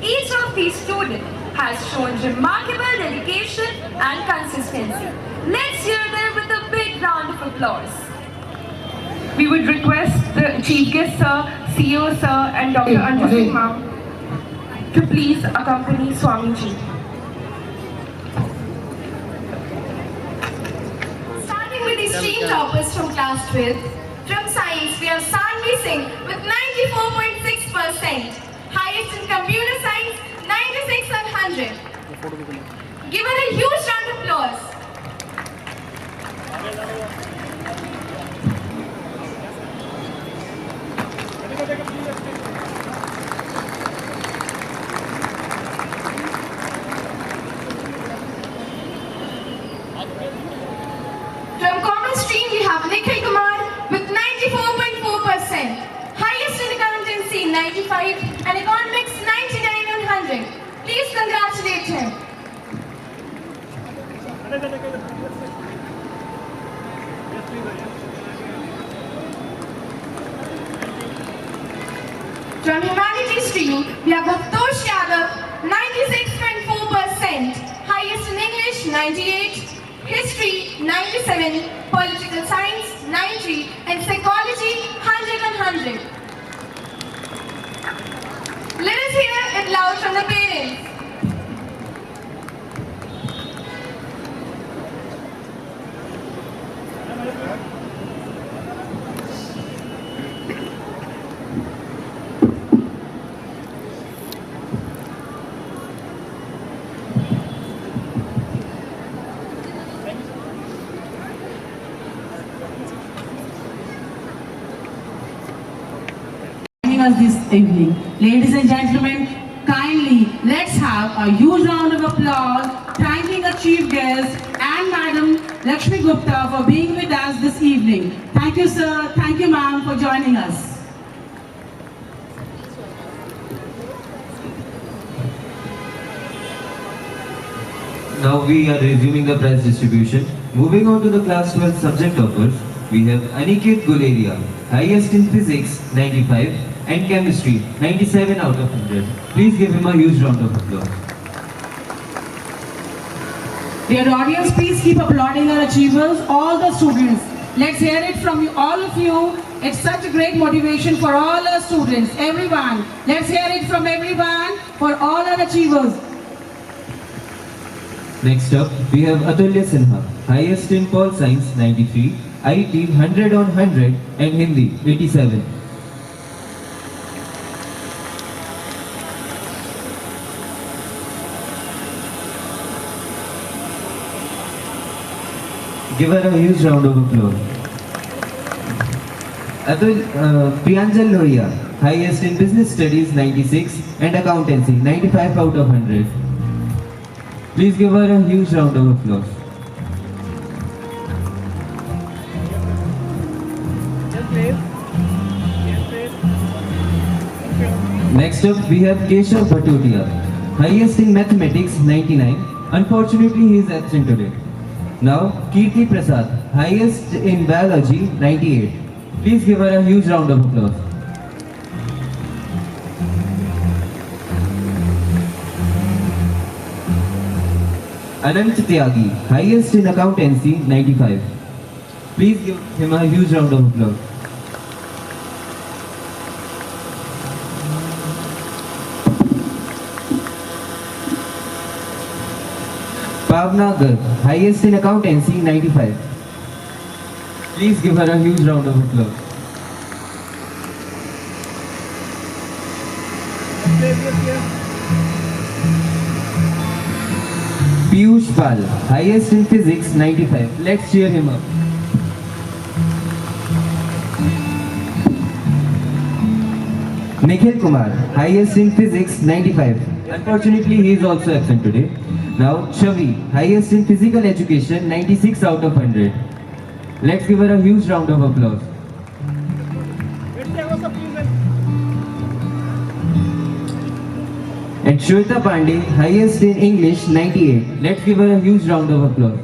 Speaker 2: Each of these students has shown remarkable dedication and consistency. Let's hear them with a big round of applause.
Speaker 1: We would request the Chief Guest Sir, CEO Sir, and Dr. Anju Ma'am to please accompany Swamiji.
Speaker 2: Starting with the stream toppers from class 12. From science, we have Sanvi Singh with 94.6%. Highest in computer science, 96 on 100. Give her a huge round of applause. From commerce stream, we have Nikhil Kumar with 94.4%. Highest in accountancy, 95, and economics, 99 on 100. Please congratulate him.
Speaker 10: From Humanities stream, we have Bhaktosh Yadav, 96.4%, highest in English, 98, History, 97, Political Science, 90, and Psychology, 100 and 100. Let us hear it loud from the parents.
Speaker 11: Us this evening. Ladies and gentlemen, kindly let's have a huge round of applause thanking our chief guest and Madam Lakshmi Gupta for being with us this evening. Thank you, sir. Thank you, ma'am, for joining us.
Speaker 3: Now we are resuming the prize distribution. Moving on to the class 12 subject toppers, we have Aniket Guleria, highest in physics, 95, and chemistry, 97 out of 100. Please give him a huge round of applause.
Speaker 11: Dear audience, please keep applauding our achievers, all the students. Let's hear it from you, all of you. It's such a great motivation for all our students, everyone. Let's hear it from everyone for all our achievers.
Speaker 3: Next up, we have Atulya Sinha, highest in Pol Science, 93, IT, 100 on 100, and Hindi, 87. Give her a huge round of applause. Priyanjal Lohia, highest in Business Studies, 96, and Accountancy, 95 out of 100. Please give her a huge round of applause. Next up, we have Keshav Bhatodia, highest in Mathematics, 99. Unfortunately, he is absent today. Now, Kirti Prasad, highest in Biology, 98. Please give her a huge round of applause. Anant Tyagi, highest in Accountancy, 95. Please give him a huge round of applause. Pavna Garg, highest in Accountancy, 95. Please give her a huge round of applause. Piyush Pal, highest in Physics, 95. Let's cheer him up. Nikhil Kumar, highest in Physics, 95. Unfortunately, he is also absent today. Now, Chavi, highest in Physical Education, 96 out of 100. Let's give her a huge round of applause. And Shweta Pandey, highest in English, 98. Let's give her a huge round of applause.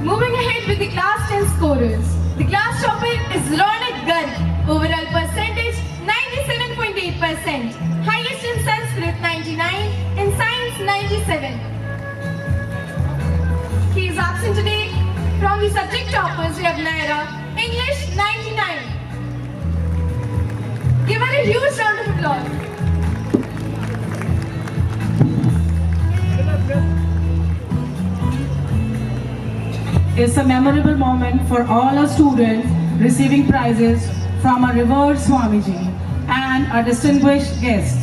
Speaker 10: Moving ahead with the class 10 scorers. The class topper is Ronak Garg. Overall percentage 97.8%. Highest in Sanskrit 99, in Science 97. He is absent today. From the subject toppers we have Naira, English 99. Give her a huge round of applause.
Speaker 11: It's a memorable moment for all our students receiving prizes from our revered Swamiji and our distinguished guests.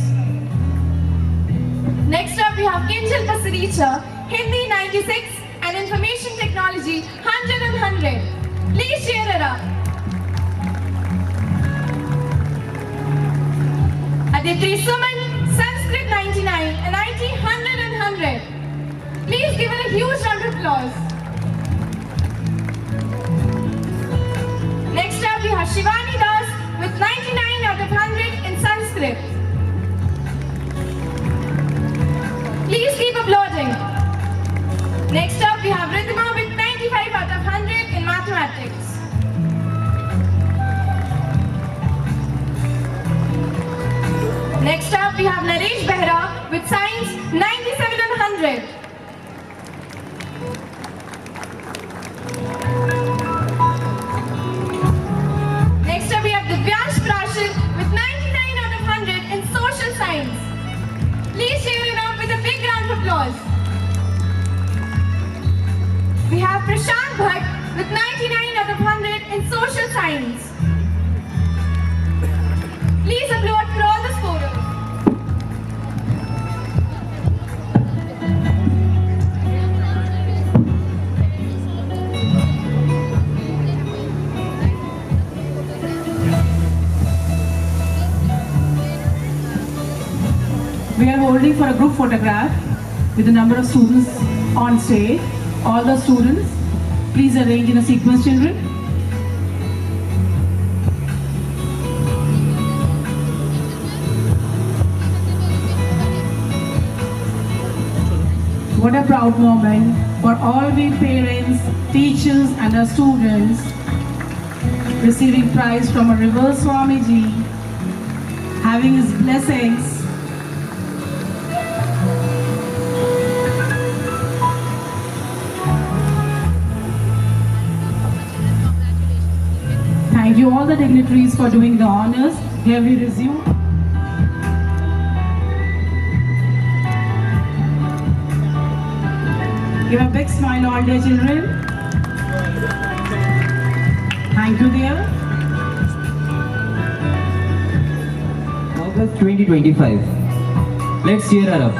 Speaker 10: Next up we have Kinjal Pasaricha, Hindi 96 and Information Technology 100 and 100. Please cheer her up. Aditri Suman, Sanskrit 99 and IT 100 and 100. Please give it a huge round of applause. Next up, we have Shivani Das with 99 out of 100 in Sanskrit. Please keep applauding. Next up, we have Ridhima with 95 out of 100 in mathematics. Next up, we have Naresh Behra with science 97 on 100. Next up, we have Divyansh Prashil with 99 out of 100 in social science. Please cheer him up with a big round of applause. We have Prashant Bhatt with 99 out of 100 in social science. Please applaud for all the scorers.
Speaker 11: We are holding for a group photograph with a number of students on stage. All the students, please arrange in a sequence, children. What a proud moment for all we parents, teachers and our students receiving prize from a reverse Swamiji, having his blessings. Thank you all the dignitaries for doing the honors. Here we resume. Give a big smile all dear children. Thank you dear.
Speaker 3: August 2025. Let's cheer her up.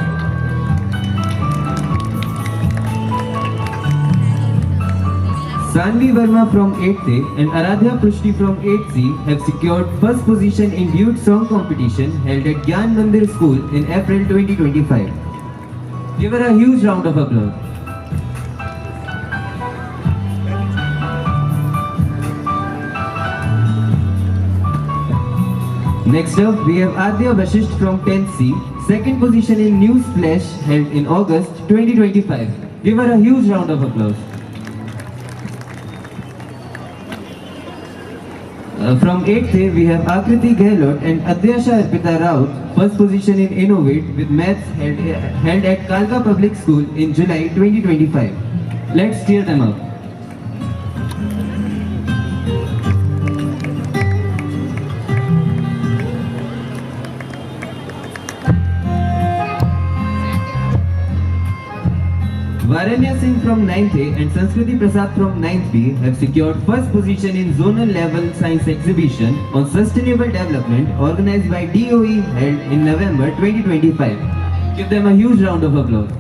Speaker 3: Sanvi Verma from 8th A and Aradhya Prushti from 8th C have secured first position in Duet Song Competition held at Gyan Mandir School in April 2025. Give her a huge round of applause. Next up, we have Adya Vashisht from 10th C, second position in News Flash held in August 2025. Give her a huge round of applause. From 8th A, we have Akriti Gehlot and Adyasha Arpita Raut, first position in Innovate with maths held at Kalka Public School in July 2025. Let's cheer them up. Varanya Singh from 9th A and Sanskriti Prasad from 9th B have secured first position in zonal level science exhibition on sustainable development organized by DOE held in November 2025. Give them a huge round of applause.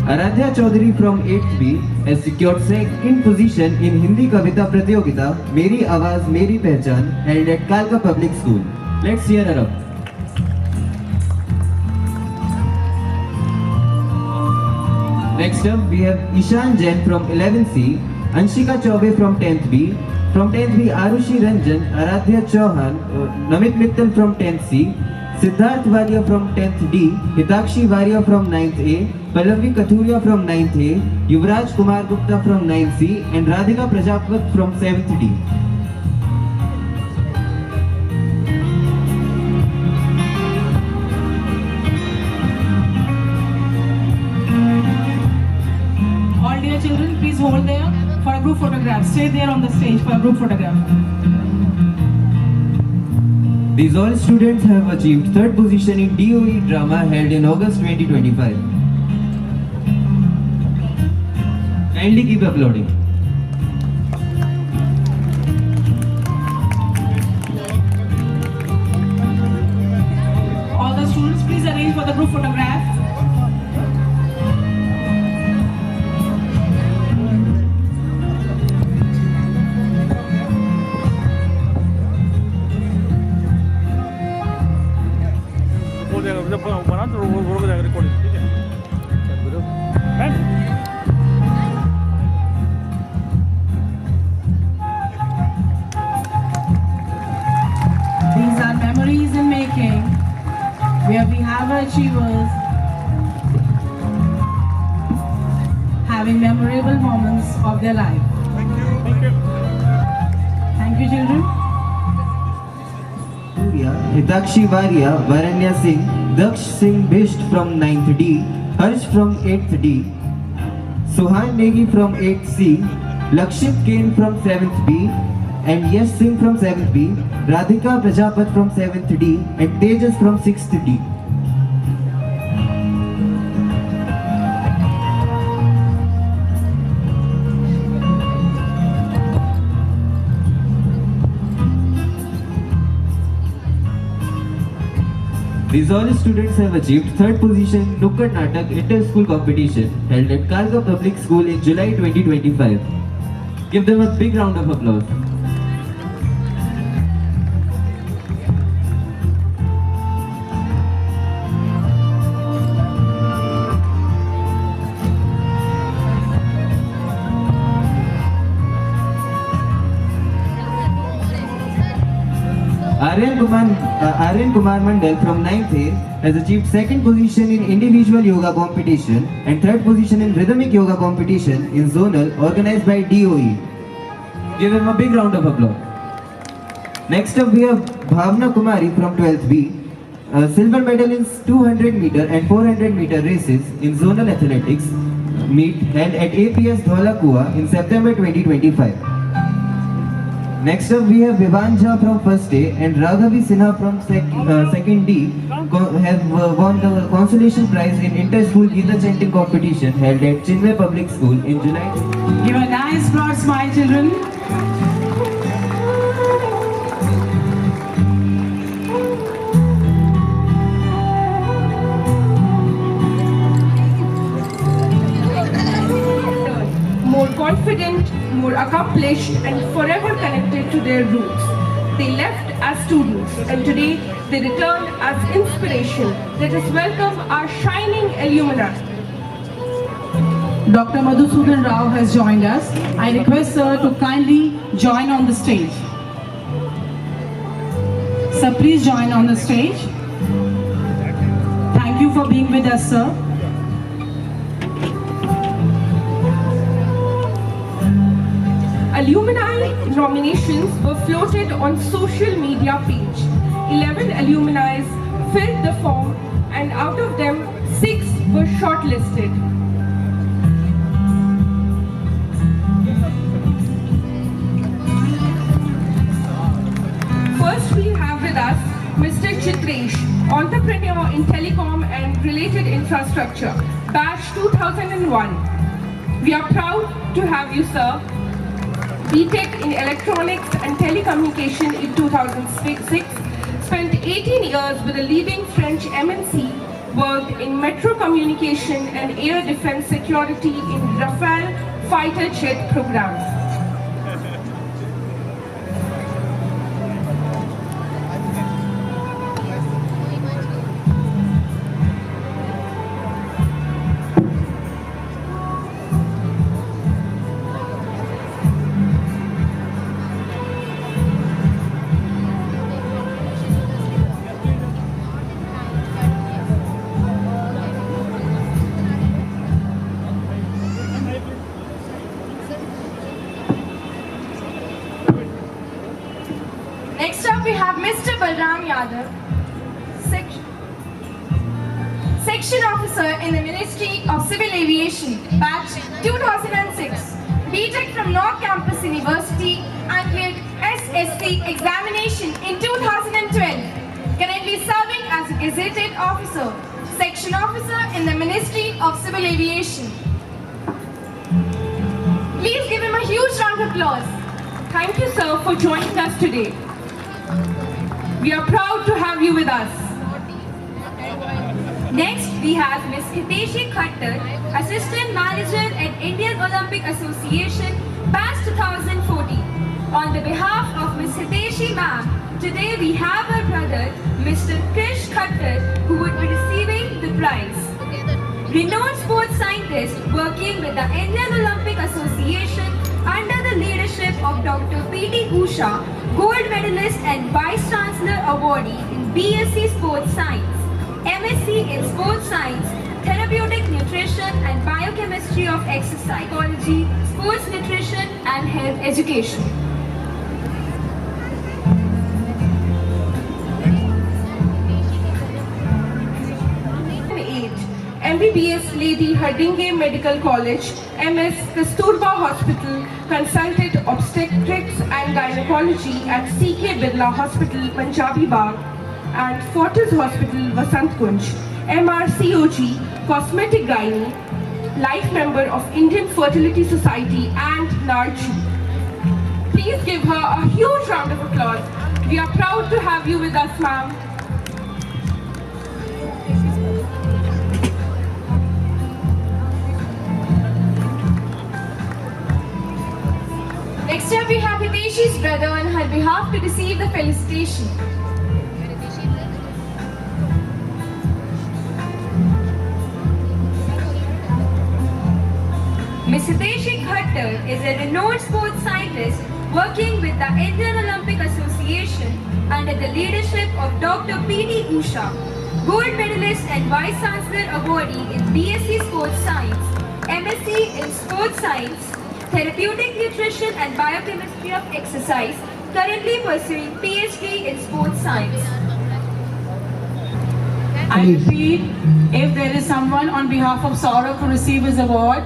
Speaker 3: Aradhya Chaudhary from 8th B has secured second position in Hindi Kavita Pratyogita Meri Awaz Meri Pehchan held at Kalka Public School. Let's cheer her up. Next up, we have Ishan Jain from 11th C, Anshika Chaube from 10th B, from 10th B Arushi Ranjan, Aradhya Chauhan, Namit Mittal from 10th C, Siddharth Varia from 10th D, Hitakshi Varia from 9th A, Pallavi Kathuria from 9th A, Yuvraj Kumar Gupta from 9th C, and Radhika Prajapat from 7th D.
Speaker 11: Children, please hold there for a group photograph. Stay there on the stage for a group photograph.
Speaker 3: These all students have achieved third position in DOE drama held in August 2025. Kindly keep applauding.
Speaker 11: All the students, please arrange for the group photograph. achievers having memorable moments of their life. Thank you, children.
Speaker 3: Hitakshi Varia, Varanya Singh, Daksh Singh Bisht from 9th D, Harsh from 8th D, Suhan Negi from 8th C, Lakshit Kane from 7th B, and Yash Singh from 7th B, Radhika Prajapat from 7th D, and Tejas from 6th D. These all students have achieved third position in Nukkad Natak Inter-School Competition held at Karga Public School in July 2025. Give them a big round of applause. Aryan Kumar Mandal from 9th A has achieved second position in individual yoga competition and third position in rhythmic yoga competition in zonal organized by DOE. Give him a big round of applause. Next up we have Bhavna Kumari from 12th B, silver medal in 200 meter and 400 meter races in zonal athletics meet held at APS Dholakua in September 2025. Next up we have Vivanja from 1st A and Raghavi Sinha from 2nd D have won the consolation prize in inter-school Gita chanting competition held at Chinmay Public School in July.
Speaker 11: Give a nice broad smile, children.
Speaker 1: More confident, more accomplished, and forever connected to their roots. They left as students and today they return as inspiration. Let us welcome our shining alumni.
Speaker 11: Dr. Madhusudan Rao has joined us. I request sir to kindly join on the stage. Sir, please join on the stage. Thank you for being with us, sir.
Speaker 1: Alumni nominations were floated on social media page. 11 alumni filled the form and out of them 6 were shortlisted. First we have with us Mr. Chitresh, entrepreneur in telecom and related infrastructure, batch 2001. We are proud to have you, sir. BTech in Electronics and Telecommunication in 2006, spent 18 years with a leading French MNC, worked in metro communication and air defense security in Rafale fighter jet programs.
Speaker 10: Next up we have Mr. Balram Yadav, Section Officer in the Ministry of Civil Aviation, batch 2006, BTech from North Campus University and cleared SSC examination in 2012, currently serving as a Gazetted Officer, Section Officer in the Ministry of Civil Aviation. Please give him a huge round of applause.
Speaker 1: Thank you, sir, for joining us today. We are proud to have you with us.
Speaker 2: Next, we have Ms. Hiteshi Khattar, Assistant Manager at Indian Olympic Association, batch 2014. On the behalf of Ms. Hiteshi ma'am, today we have her brother, Mr. Krish Khattar, who would be receiving the prize. Renowned sports scientist working with the Indian Olympic Association under the leadership of Dr. P.T. Usha, Gold Medalist and Vice Chancellor Awardee in BSc Sports Science. MSc in Sports Science, Therapeutic Nutrition and Biochemistry of Exercise Psychology, Sports Nutrition and Health Education.
Speaker 1: MBBS Lady Hardinge Medical College, MS Kasturba Hospital, Consultant Obstetrics and Gynecology at CK Birla Hospital, Punjabi Bagh, and Fortis Hospital, Vasant Kunj. MRCOG, Cosmetic Gynae, Life Member of Indian Fertility Society and NARCHI. Please give her a huge round of applause. We are proud to have you with us, ma'am.
Speaker 10: Next up, we have Hiteshi's brother on her behalf to receive the felicitation.
Speaker 2: Ms. Hiteshi Khattar is a renowned sports scientist working with the Indian Olympic Association under the leadership of Dr. P.T. Usha, Gold Medalist and Vice Chancellor Awardee in BSc Sports Science, MSc in Sports Science, Therapeutic Nutrition and Biochemistry of Exercise, currently pursuing PhD in Sports Science.
Speaker 11: I repeat, if there is someone on behalf of Saurabh to receive his award,